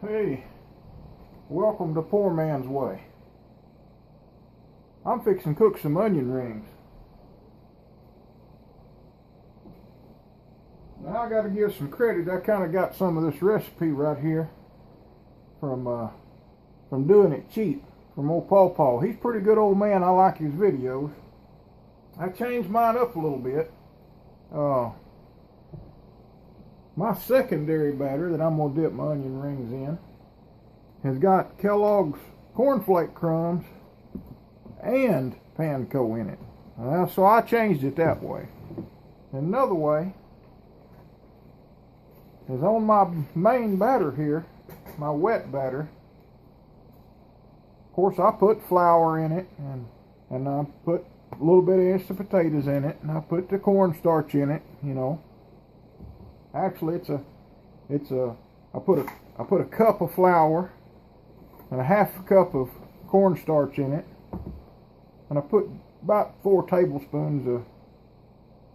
Hey, welcome to PoorMansWay. I'm fixing to cook some onion rings. Now I got to give some credit. I kind of got some of this recipe right here from doing it cheap from old Paw. He's a pretty good old man. I like his videos. I changed mine up a little bit. My secondary batter that I'm going to dip my onion rings in has got Kellogg's cornflake crumbs and panko in it. So I changed it that way. Another way is on my main batter here, my wet batter. Of course, I put flour in it, and I put a little bit of instant potatoes in it, and I put the cornstarch in it. You know, actually, I put a cup of flour and a half a cup of cornstarch in it, and I put about 4 tablespoons of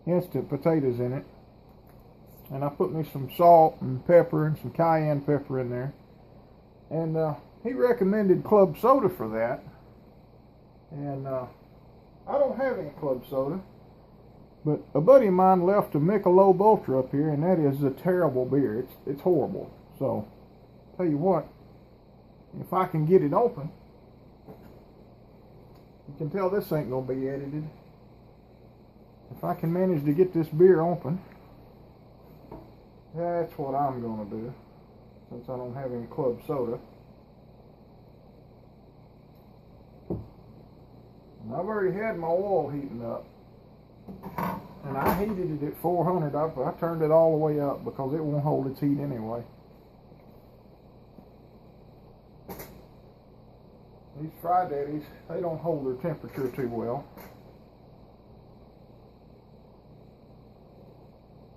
instant potatoes in it, and I put me some salt and pepper and some cayenne pepper in there, and he recommended club soda for that, and I don't have any club soda, but a buddy of mine left a Michelob Ultra up here, and that is a terrible beer. It's horrible. So tell you what, if I can get it open, you can tell this ain't gonna be edited. If I can manage to get this beer open, that's what I'm gonna do, since I don't have any club soda. And I've already had my oil heating up, and I heated it at 400. I turned it all the way up because it won't hold its heat anyway. These Fry Daddies, they don't hold their temperature too well.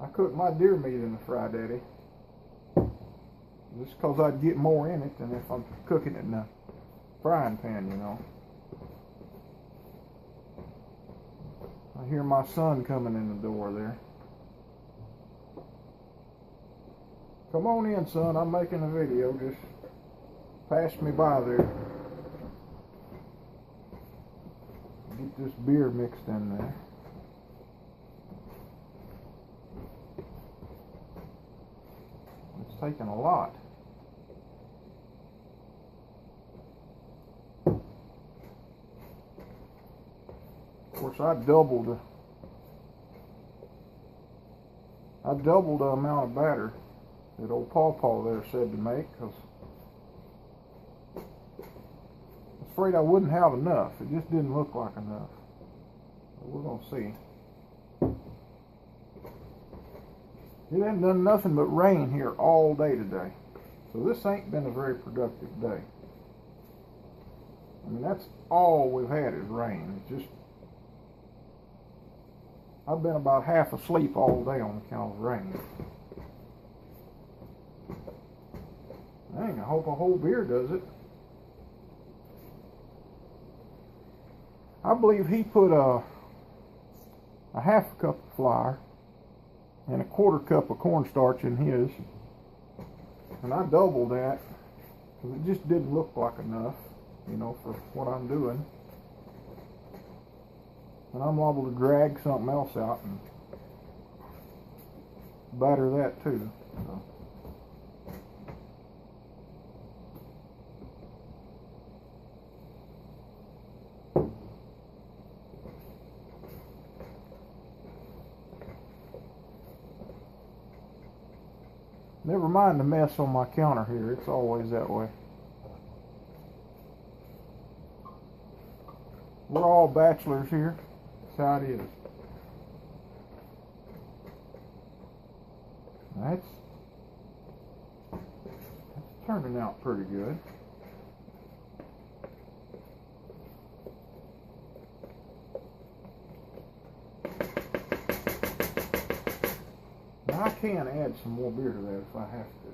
I cook my deer meat in the Fry Daddy just because I'd get more in it than if I'm cooking it in a frying pan, you know. I hear my son coming in the door there. Come on in, son. I'm making a video. Just pass me by there. Get this beer mixed in there. It's taking a lot. Of course, I doubled the amount of batter that old Paw there said to make, because I was afraid I wouldn't have enough. It just didn't look like enough. But we're going to see. It hasn't done nothing but rain here all day today. So this ain't been a very productive day. I mean, that's all we've had is rain. It's just, I've been about half asleep all day on account of rain. Dang, I hope a whole beer does it. I believe he put a half a cup of flour and a 1/4 cup of cornstarch in his, and I doubled that because it just didn't look like enough, you know, for what I'm doing. And I'm liable to drag something else out and batter that too. So. Never mind the mess on my counter here. It's always that way. We're all bachelors here. That's how it is. That's turning out pretty good. Now I can add some more beer to that if I have to,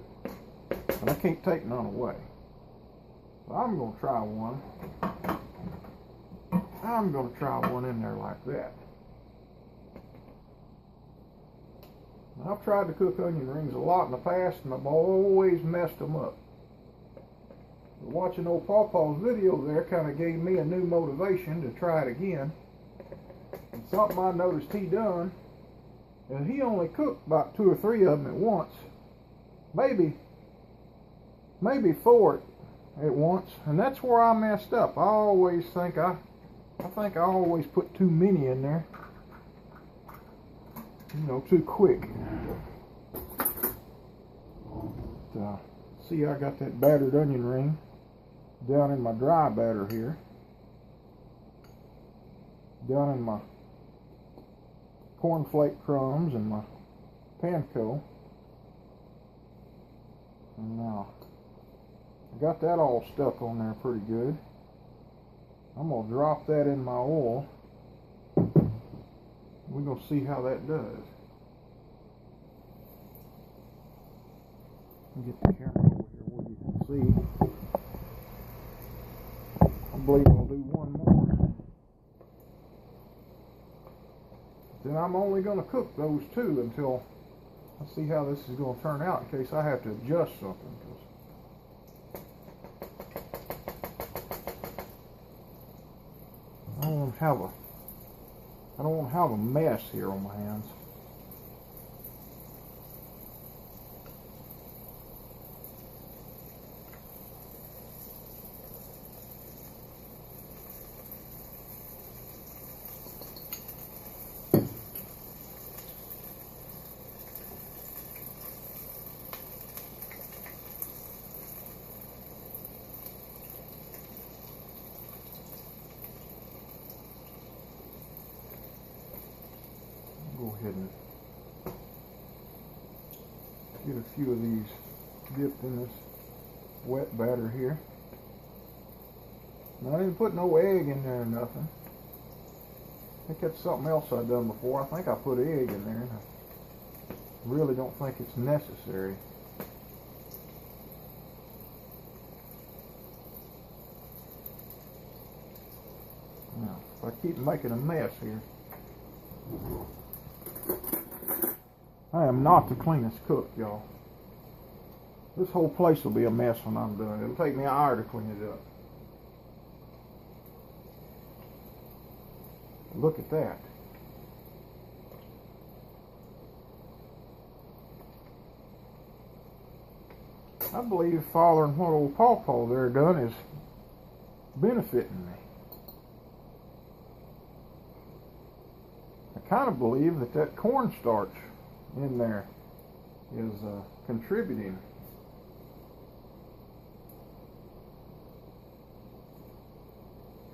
but I can't take none away. So I'm going to try one. I'm going to try one in there like that. I've tried to cook onion rings a lot in the past, and I've always messed them up. Watching old Pawpaw's video there kind of gave me a new motivation to try it again. And something I noticed he done, and he only cooked about 2 or 3 of them at once. Maybe 4 at once, and that's where I messed up. I always think I always put too many in there. You know, too quick. See, I got that battered onion ring down in my dry batter here. Down in my cornflake crumbs and my panko. And now, I got that all stuck on there pretty good. I'm going to drop that in my oil. We're going to see how that does. Get the camera over here where you can see. I believe I'll do one more. Then I'm only going to cook those 2 until I see how this is going to turn out, in case I have to adjust something. I don't want to have a mess here on my hands. Go ahead and get a few of these dipped in this wet batter here. Now, I didn't put no egg in there or nothing. I think that's something else I've done before. I think I put egg in there, and I really don't think it's necessary. Now, if I keep making a mess here, I am not the cleanest cook, y'all. This whole place will be a mess when I'm done. It'll take me an hour to clean it up. Look at that. I believe following what old Pawpaw there done is benefiting me. I kind of believe that cornstarch in there is contributing.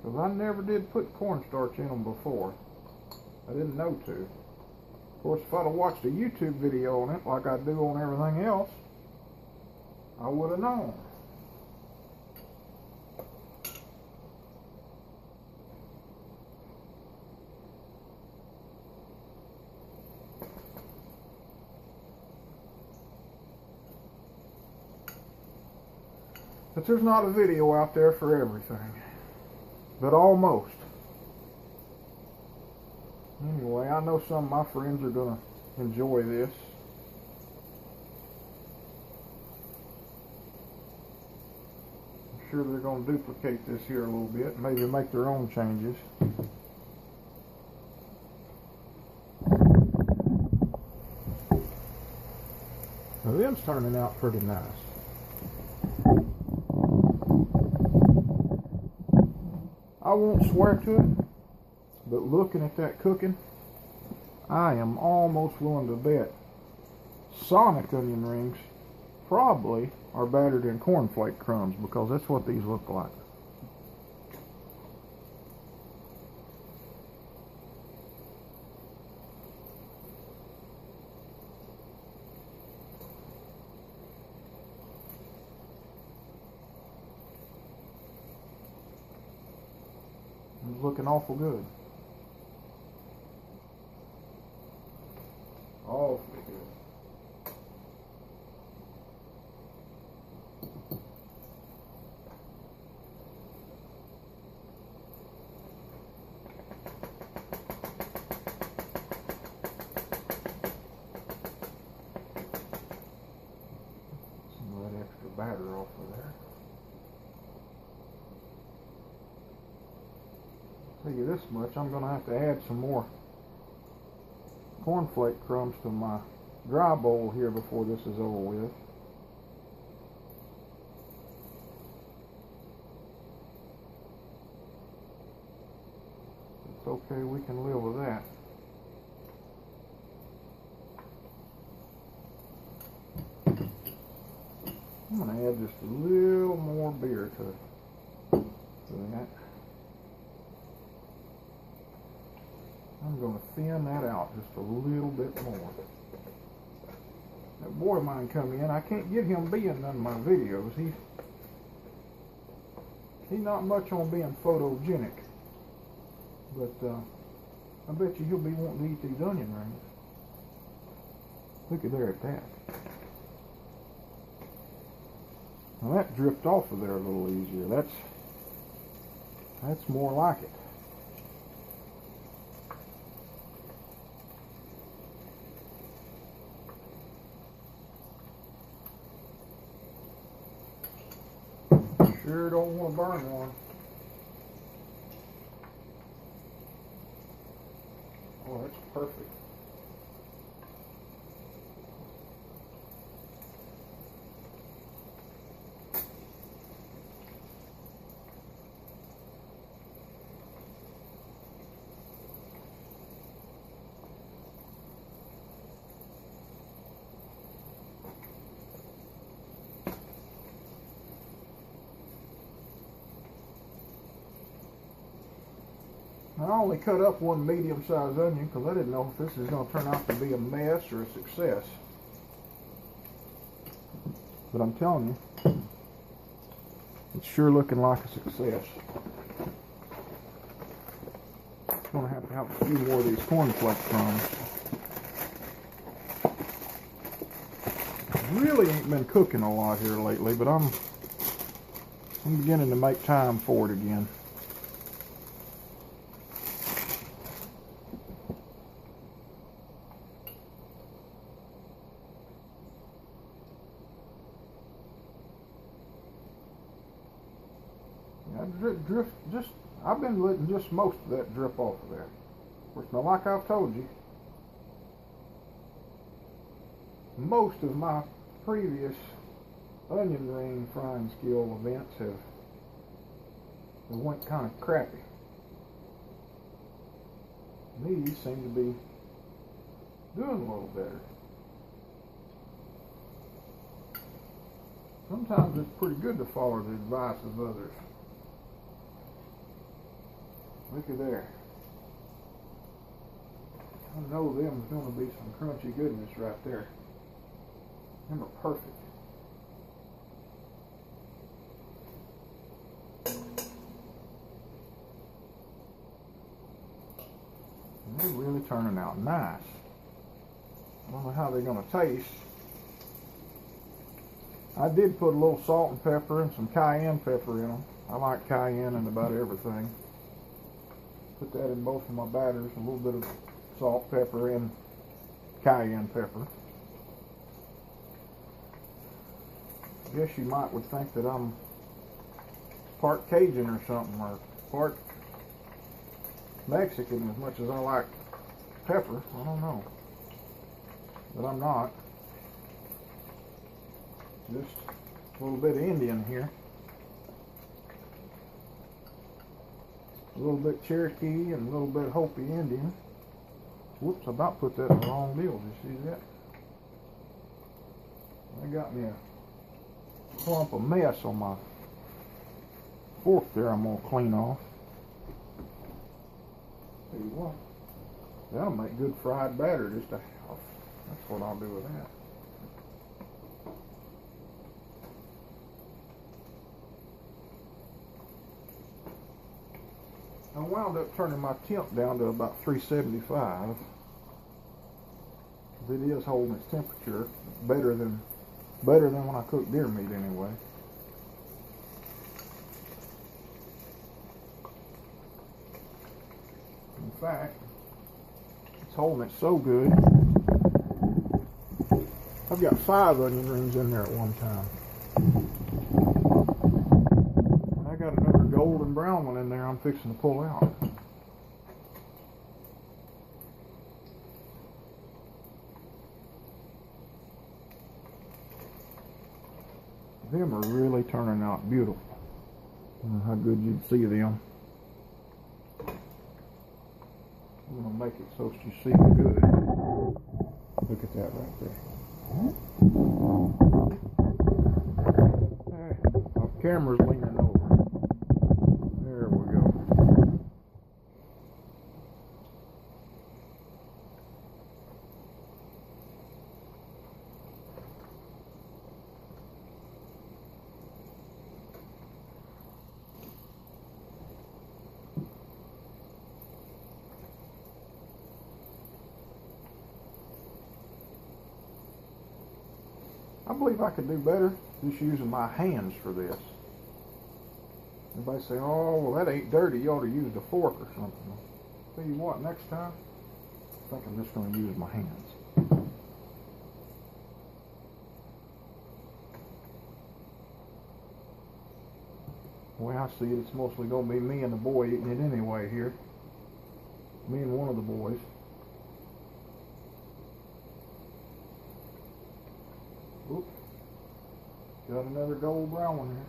Because I never did put cornstarch in them before. I didn't know to. Of course, if I'd have watched a YouTube video on it like I do on everything else, I would have known. But there's not a video out there for everything. But almost. Anyway, I know some of my friends are going to enjoy this. I'm sure they're going to duplicate this here a little bit. Maybe make their own changes. Now, them's turning out pretty nice. I won't swear to it, but looking at that cooking, I am almost willing to bet Sonic onion rings probably are battered in cornflake crumbs, because that's what these look like. It's looking awful good. Awfully good. Some of that extra batter off of there. tell you this much, I'm going to have to add some more cornflake crumbs to my dry bowl here before this is over with. It's okay, we can live with that. I'm going to add just a little more beer to that. I'm going to thin that out just a little bit more. That boy of mine come in. I can't get him being none of my videos. He's not much on being photogenic. But I bet you he'll be wanting to eat these onion rings. Look at there at that. Now that dripped off of there a little easier. That's more like it. Sure don't want to burn one. Oh, that's perfect. I only cut up one medium-sized onion because I didn't know if this is going to turn out to be a mess or a success. But I'm telling you, it's sure looking like a success. I'm going to have a few more of these cornflake crumbs. Really ain't been cooking a lot here lately, but I'm beginning to make time for it again. I've been letting just most of that drip off of there. Of course, now like I've told you, most of my previous onion ring frying skill events have went kind of crappy. These seem to be doing a little better. Sometimes it's pretty good to follow the advice of others. Look at there. I know them's going to be some crunchy goodness right there. Them are perfect. And they're really turning out nice. I don't know how they're going to taste. I did put a little salt and pepper and some cayenne pepper in them. I like cayenne in about everything. Put that in both of my batters, a little bit of salt, pepper, and cayenne pepper. I guess you would think that I'm part Cajun or something, or part Mexican as much as I like pepper. I don't know. But I'm not. Just a little bit of Indian here. A little bit Cherokee and a little bit Hopi Indian. Whoops, I about put that in the wrong deal. Did you see that? That got me a clump of mess on my fork there. I'm going to clean off. Tell you what, that'll make good fried batter just a half. That's what I'll do with that. I wound up turning my temp down to about 375. It is holding its temperature better than when I cook deer meat anyway. In fact, it's holding it so good. I've got 5 onion rings in there at one time. I got another golden brown one in there I'm fixing to pull out. Them are really turning out beautiful. I don't know how good you'd see them. I'm gonna make it so you see them good. Look at that right there. Hey, my camera's leaning over. There we go. I believe I could do better just using my hands for this. Everybody say, oh, well, that ain't dirty. You ought to use a fork or something. Tell you what, next time, I think I'm just going to use my hands. The way I see it, it's mostly going to be me and the boy eating it anyway here. Me and one of the boys. Oop. Got another gold brown one here.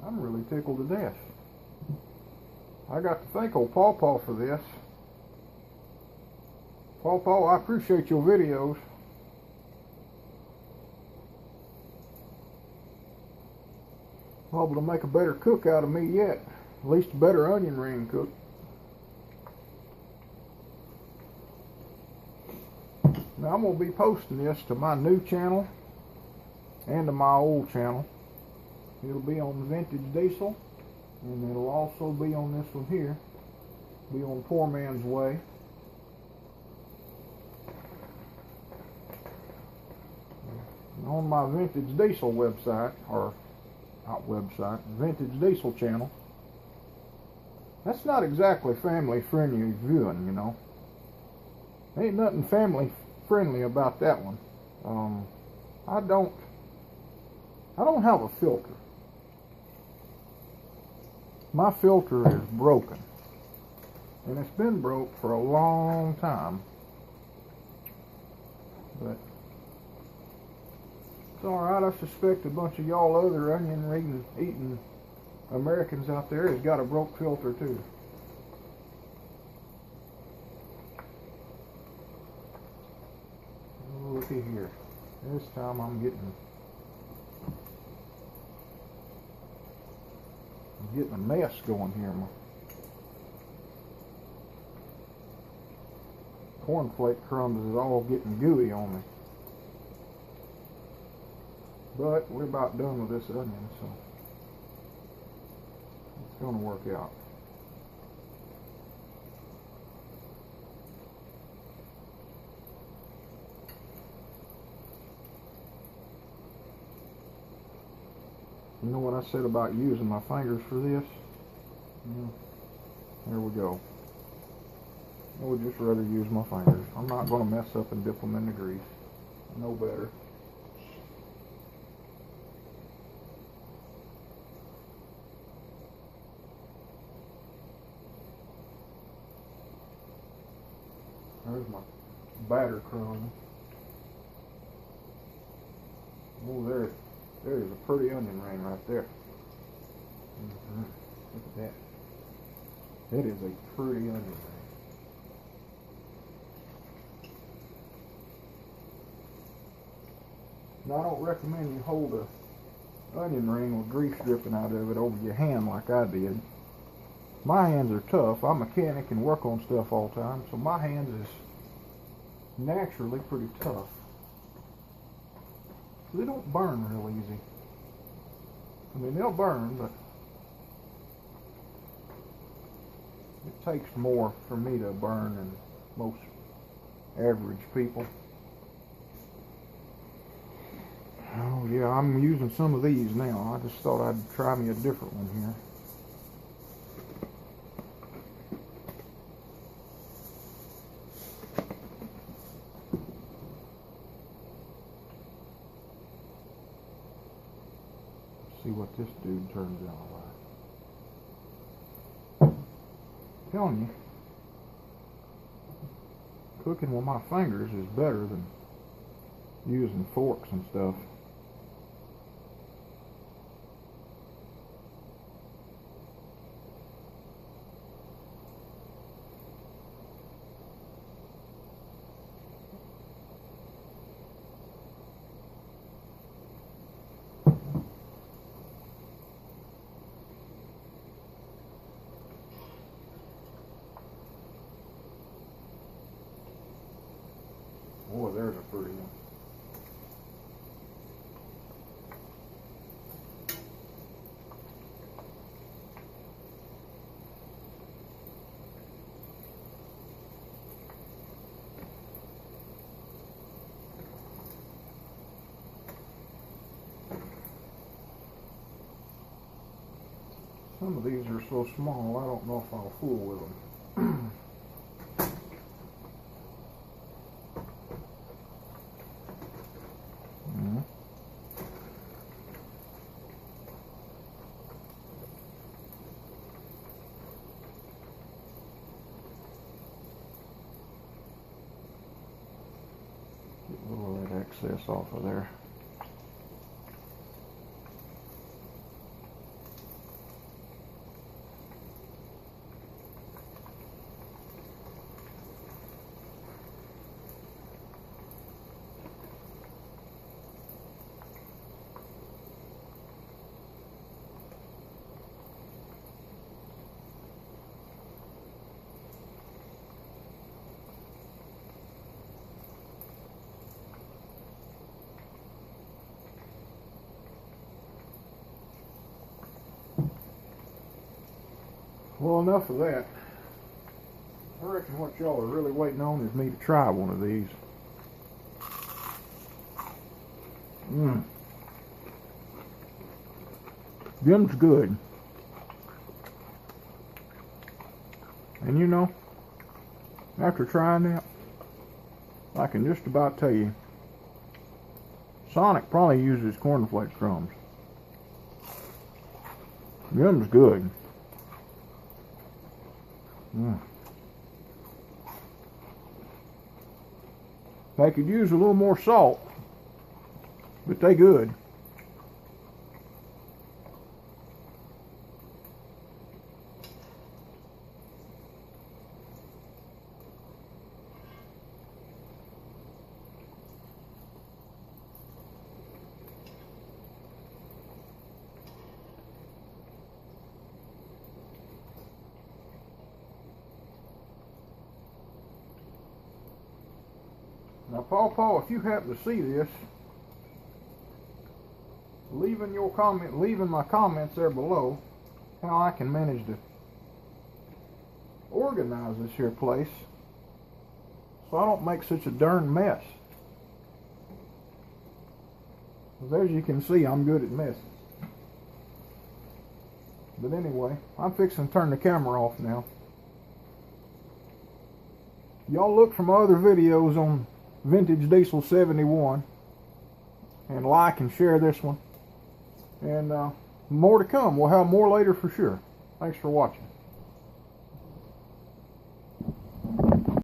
I'm really tickled to death. I got to thank old Paw Paw for this. Paw Paw, I appreciate your videos. Able to make a better cook out of me yet. At least a better onion ring cook. Now I'm going to be posting this to my new channel and to my old channel. It'll be on Vintage Diesel, and it'll also be on this one here. Be on PoorMansWay. On my Vintage Diesel website, or not website, Vintage Diesel channel. That's not exactly family friendly viewing, you know. Ain't nothing family friendly about that one. I don't have a filter. My filter is broken, and it's been broke for a long time. But it's alright. I suspect a bunch of y'all other onion eating Americans out there has got a broke filter too. Oh, looky here. This time I'm getting a mess going here. My cornflake crumbs is all getting gooey on me. But we're about done with this onion, so it's going to work out. You know what I said about using my fingers for this? Yeah, there we go. I would just rather use my fingers. I'm not going to mess up and dip them in the grease. I know better. There's my batter crumb. Oh, there's a pretty onion ring right there. Look at that. That is a pretty onion ring. Now, I don't recommend you hold a onion ring with grease dripping out of it over your hand like I did. My hands are tough. I'm a mechanic and work on stuff all the time, so my hands is naturally pretty tough. They don't burn real easy. I mean, they'll burn, but it takes more for me to burn than most average people. Oh yeah, I'm using some of these now. I just thought I'd try me a different one here. See what this dude turns out like. I'm telling you, cooking with my fingers is better than using forks and stuff. Boy, there's a pretty one. Some of these are so small, I don't know if I'll fool with them. Get a little of that excess off of there. Well, enough of that. I reckon what y'all are really waiting on is me to try one of these. Them's good. And you know, after trying that, I can just about tell you, Sonic probably uses cornflake crumbs. Them's good. I could use a little more salt, but they good. Now, Paw, if you happen to see this, leaving my comments there below, how I can manage to organize this here place so I don't make such a darn mess. Because as you can see, I'm good at messes. But anyway, I'm fixing to turn the camera off now. Y'all look for my other videos on Vintage Diesel 71 and like and share this one, and more to come. We'll have more later for sure. Thanks for watching.